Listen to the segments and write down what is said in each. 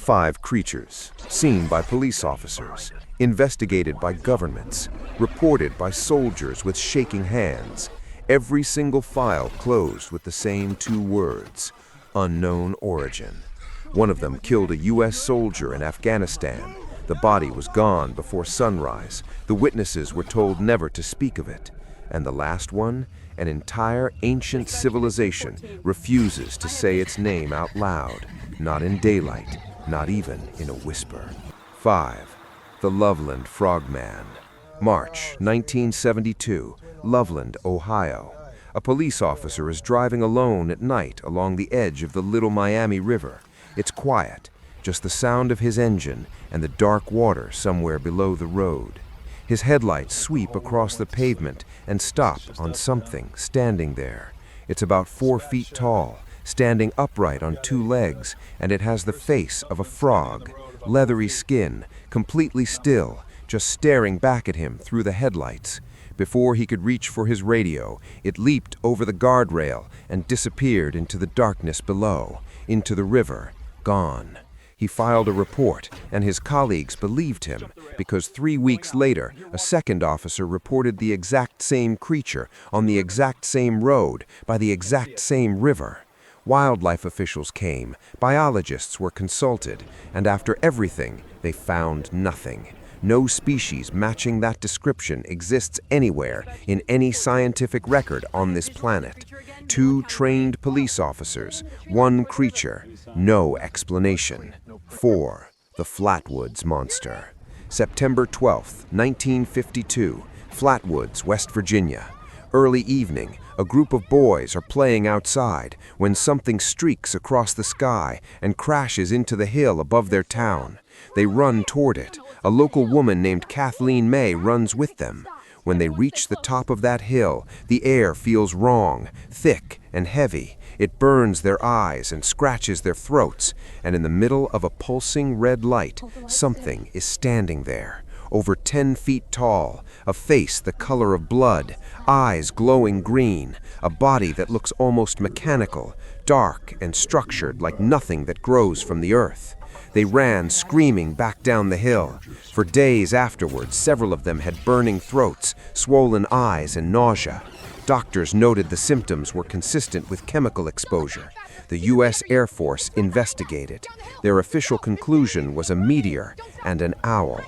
5 creatures, seen by police officers, investigated by governments, reported by soldiers with shaking hands. Every single file closed with the same 2 words: unknown origin. One of them killed a U.S. soldier in Afghanistan. The body was gone before sunrise. The witnesses were told never to speak of it. And the last one, an entire ancient civilization, refuses to say its name out loud, not in daylight, not even in a whisper. 5. The Loveland Frogman. March 1972, Loveland, Ohio. A police officer is driving alone at night along the edge of the Little Miami River. It's quiet, just the sound of his engine and the dark water somewhere below the road. His headlights sweep across the pavement and stop on something standing there. It's about 4 feet tall, standing upright on 2 legs, and it has the face of a frog, leathery skin, completely still, just staring back at him through the headlights. Before he could reach for his radio, it leaped over the guardrail and disappeared into the darkness below, into the river, gone. He filed a report, and his colleagues believed him, because 3 weeks later, a second officer reported the exact same creature on the exact same road by the exact same river. Wildlife officials came, biologists were consulted, and after everything, they found nothing. No species matching that description exists anywhere in any scientific record on this planet. 2 trained police officers, 1 creature, no explanation. 4. The Flatwoods Monster. September 12, 1952, Flatwoods, West Virginia. Early evening, a group of boys are playing outside when something streaks across the sky and crashes into the hill above their town. They run toward it. A local woman named Kathleen May runs with them. When they reach the top of that hill, the air feels wrong, thick and heavy. It burns their eyes and scratches their throats, and in the middle of a pulsing red light, something is standing there. Over 10 feet tall, a face the color of blood, eyes glowing green, a body that looks almost mechanical, dark and structured like nothing that grows from the earth. They ran screaming back down the hill. For days afterwards, several of them had burning throats, swollen eyes, and nausea. Doctors noted the symptoms were consistent with chemical exposure. The U.S. Air Force investigated. Their official conclusion was a meteor and an owl.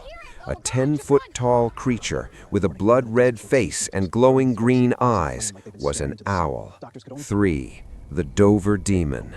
A 10-foot-tall creature with a blood-red face and glowing green eyes was an owl. 3. The Dover Demon.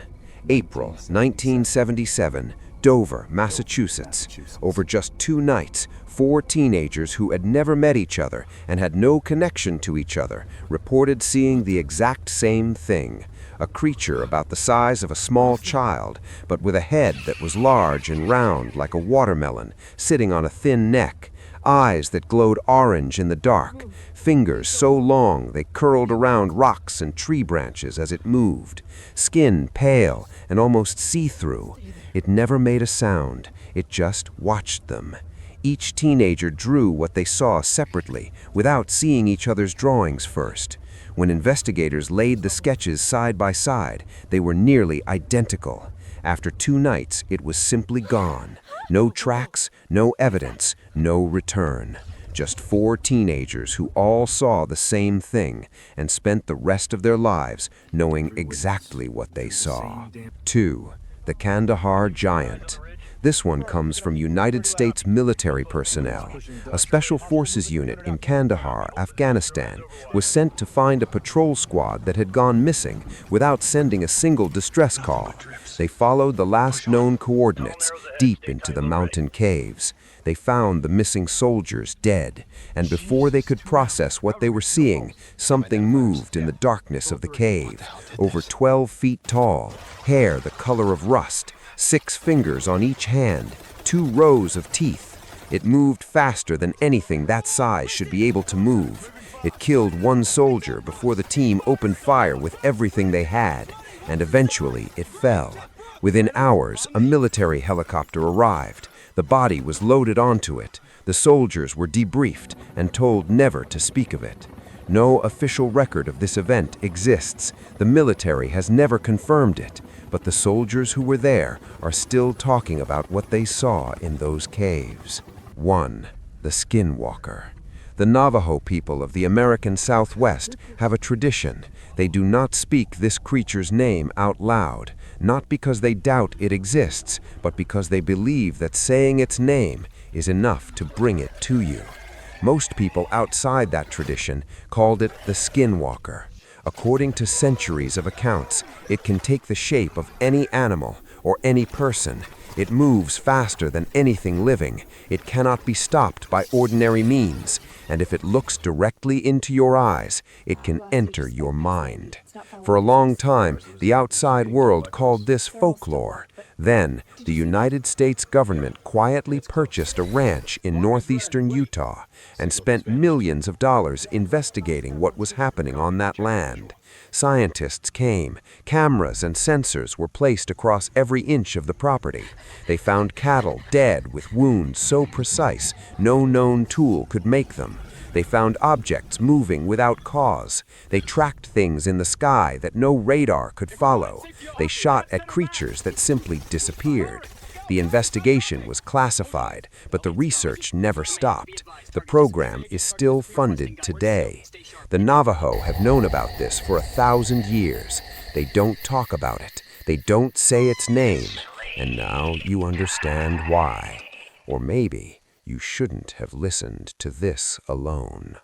April 1977, Dover, Massachusetts. Over just 2 nights, 4 teenagers who had never met each other and had no connection to each other reported seeing the exact same thing. A creature about the size of a small child, but with a head that was large and round like a watermelon, sitting on a thin neck, eyes that glowed orange in the dark, fingers so long they curled around rocks and tree branches as it moved, skin pale and almost see-through. It never made a sound, it just watched them. Each teenager drew what they saw separately, without seeing each other's drawings first. When investigators laid the sketches side by side, they were nearly identical. After 2 nights, it was simply gone. No tracks, no evidence, no return. Just 4 teenagers who all saw the same thing and spent the rest of their lives knowing exactly what they saw. 2. The Kandahar Giant. This one comes from United States military personnel. A special forces unit in Kandahar, Afghanistan, was sent to find a patrol squad that had gone missing without sending a single distress call. They followed the last known coordinates deep into the mountain caves. They found the missing soldiers dead, and before they could process what they were seeing, something moved in the darkness of the cave. Over 12 feet tall, hair the color of rust, 6 fingers on each hand, 2 rows of teeth. It moved faster than anything that size should be able to move. It killed 1 soldier before the team opened fire with everything they had, and eventually it fell. Within hours, a military helicopter arrived. The body was loaded onto it. The soldiers were debriefed and told never to speak of it. No official record of this event exists. The military has never confirmed it, but the soldiers who were there are still talking about what they saw in those caves. 1. The Skinwalker. The Navajo people of the American Southwest have a tradition. They do not speak this creature's name out loud, not because they doubt it exists, but because they believe that saying its name is enough to bring it to you. Most people outside that tradition called it the Skinwalker. According to centuries of accounts, it can take the shape of any animal or any person. It moves faster than anything living. It cannot be stopped by ordinary means. And if it looks directly into your eyes, it can enter your mind. For a long time, the outside world called this folklore. Then, the United States government quietly purchased a ranch in northeastern Utah and spent millions of dollars investigating what was happening on that land. Scientists came. Cameras and sensors were placed across every inch of the property. They found cattle dead with wounds so precise no known tool could make them. They found objects moving without cause. They tracked things in the sky that no radar could follow. They shot at creatures that simply disappeared. The investigation was classified, but the research never stopped. The program is still funded today. The Navajo have known about this for 1,000 years. They don't talk about it. They don't say its name. And now you understand why. Or maybe you shouldn't have listened to this alone.